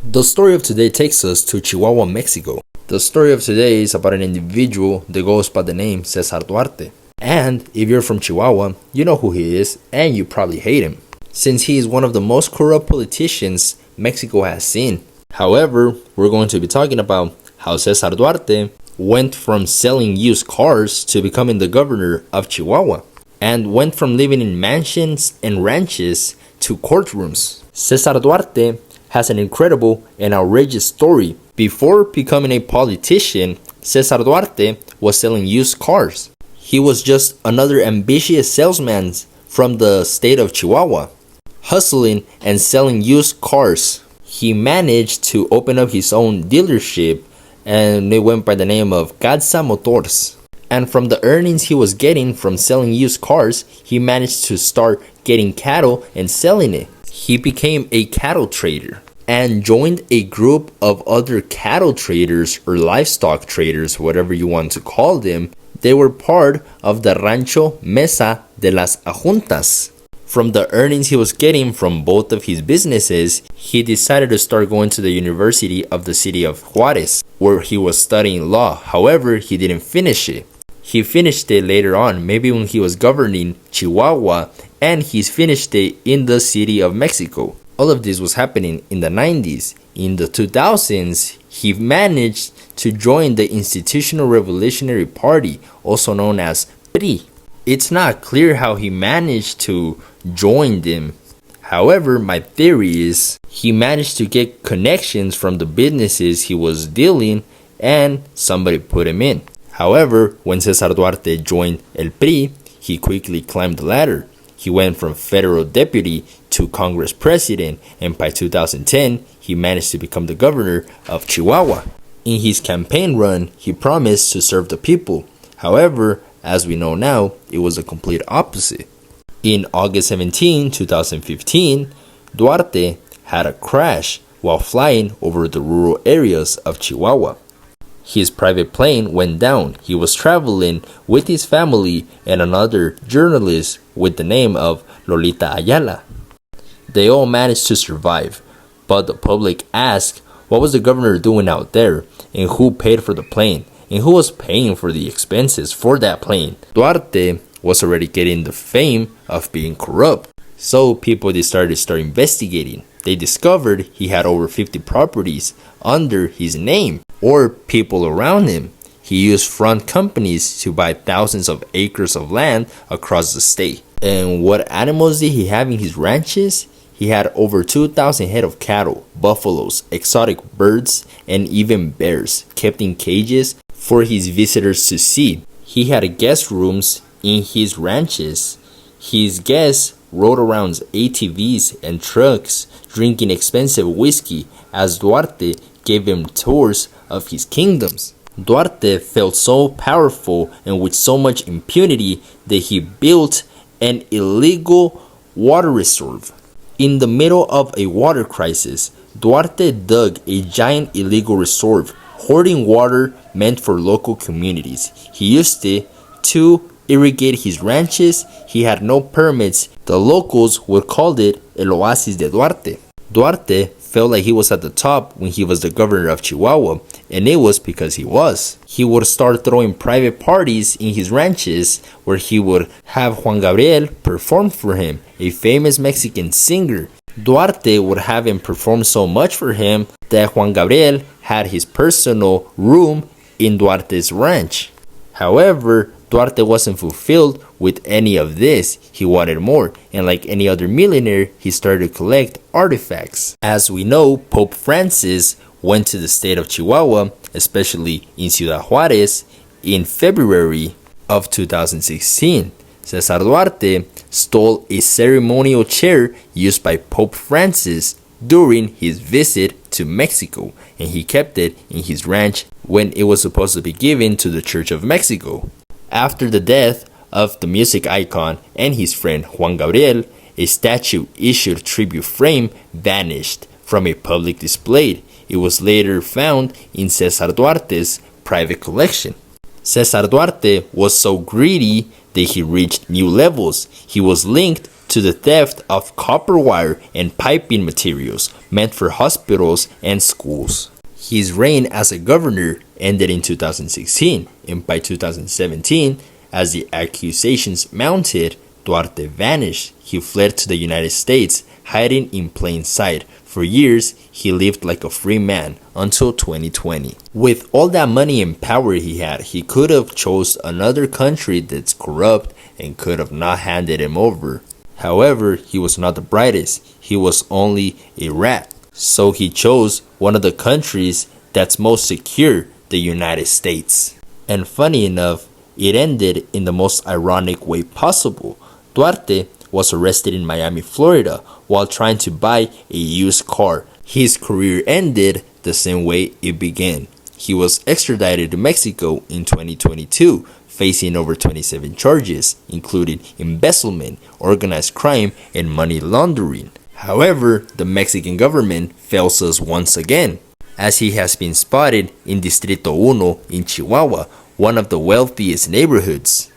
The story of today takes us to Chihuahua, Mexico. The story of today is about an individual that goes by the name Cesar Duarte. And if you're from Chihuahua, you know who he is, and you probably hate him, since he is one of the most corrupt politicians Mexico has seen. However, we're going to be talking about how Cesar Duarte went from selling used cars to becoming the governor of Chihuahua, and went from living in mansions and ranches to courtrooms. Cesar Duarte has an incredible and outrageous story. Before becoming a politician, Cesar Duarte was selling used cars. He was just another ambitious salesman from the state of Chihuahua, hustling and selling used cars. He managed to open up his own dealership, and it went by the name of Casa Motors. And from the earnings he was getting from selling used cars, he managed to start getting cattle and selling it. He became a cattle trader and joined a group of other cattle traders or livestock traders, whatever you want to call them. They were part of the Rancho Mesa de las Ajuntas. From the earnings he was getting from both of his businesses, he decided to start going to the University of the city of Juarez, where he was studying law. However, he didn't finish it. He finished it later on, maybe when he was governing Chihuahua, and he's finished it in the city of Mexico. All of this was happening in the 90s. In the 2000s, he managed to join the Institutional Revolutionary Party, also known as PRI. It's not clear how he managed to join them. However, my theory is he managed to get connections from the businesses he was dealing, and somebody put him in. However, when Cesar Duarte joined El PRI, he quickly climbed the ladder. He went from federal deputy to Congress president, and by 2010, he managed to become the governor of Chihuahua. In his campaign run, he promised to serve the people. However, as we know now, it was the complete opposite. In August 17, 2015, Duarte had a crash while flying over the rural areas of Chihuahua. His private plane went down. He was traveling with his family and another journalist with the name of Lolita Ayala. They all managed to survive, but the public asked what was the governor doing out there, and who paid for the plane, and who was paying for the expenses for that plane. Duarte was already getting the fame of being corrupt, so people started investigating. They discovered he had over 50 properties under his name or people around him. He used front companies to buy thousands of acres of land across the state. And what animals did he have in his ranches? He had over 2,000 head of cattle, buffaloes, exotic birds, and even bears kept in cages for his visitors to see. He had guest rooms in his ranches. His guests rode around ATVs and trucks, drinking expensive whiskey as Duarte gave him tours of his kingdoms. Duarte felt so powerful and with so much impunity that he built an illegal water reserve. In the middle of a water crisis, Duarte dug a giant illegal reserve, hoarding water meant for local communities. He used it to irrigate his ranches. He had no permits. The locals would call it El Oasis de Duarte. Duarte felt like he was at the top when he was the governor of Chihuahua, and it was because he was. He would start throwing private parties in his ranches where he would have Juan Gabriel perform for him, a famous Mexican singer. Duarte would have him perform so much for him that Juan Gabriel had his personal room in Duarte's ranch. However, Duarte wasn't fulfilled with any of this. He wanted more, and like any other millionaire, he started to collect artifacts. As we know, Pope Francis went to the state of Chihuahua, especially in Ciudad Juarez, in February of 2016. Cesar Duarte stole a ceremonial chair used by Pope Francis during his visit to Mexico, and he kept it in his ranch when it was supposed to be given to the Church of Mexico. After the death of the music icon and his friend Juan Gabriel, a statue-issued tribute frame vanished from a public display. It was later found in Cesar Duarte's private collection. Cesar Duarte was so greedy that he reached new levels. He was linked to the theft of copper wire and piping materials meant for hospitals and schools. His reign as a governor ended in 2016, and by 2017, as the accusations mounted, Duarte vanished. He fled to the United States, hiding in plain sight. For years, he lived like a free man until 2020. With all that money and power he had, he could have chose another country that's corrupt and could have not handed him over. However, he was not the brightest. He was only a rat. So he chose one of the countries that's most secure, the United States. And funny enough, it ended in the most ironic way possible. Duarte was arrested in Miami, Florida, while trying to buy a used car. His career ended the same way it began. He was extradited to Mexico in 2022, facing over 27 charges, including embezzlement, organized crime, and money laundering. However, the Mexican government fails us once again, as he has been spotted in Distrito 1 in Chihuahua, one of the wealthiest neighborhoods.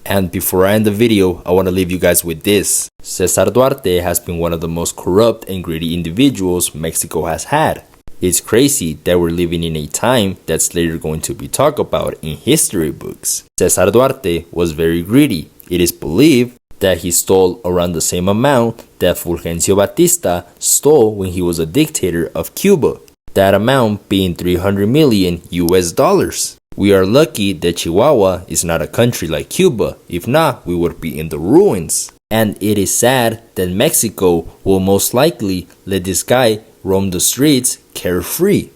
And before I end the video, I want to leave you guys with this. Cesar Duarte has been one of the most corrupt and greedy individuals Mexico has had. It's crazy that we're living in a time that's later going to be talked about in history books. Cesar Duarte was very greedy. It is believed that he stole around the same amount that Fulgencio Batista stole when he was a dictator of Cuba. That amount being 300 million US dollars. We are lucky that Chihuahua is not a country like Cuba. If not, we would be in the ruins. And it is sad that Mexico will most likely let this guy roam the streets carefree.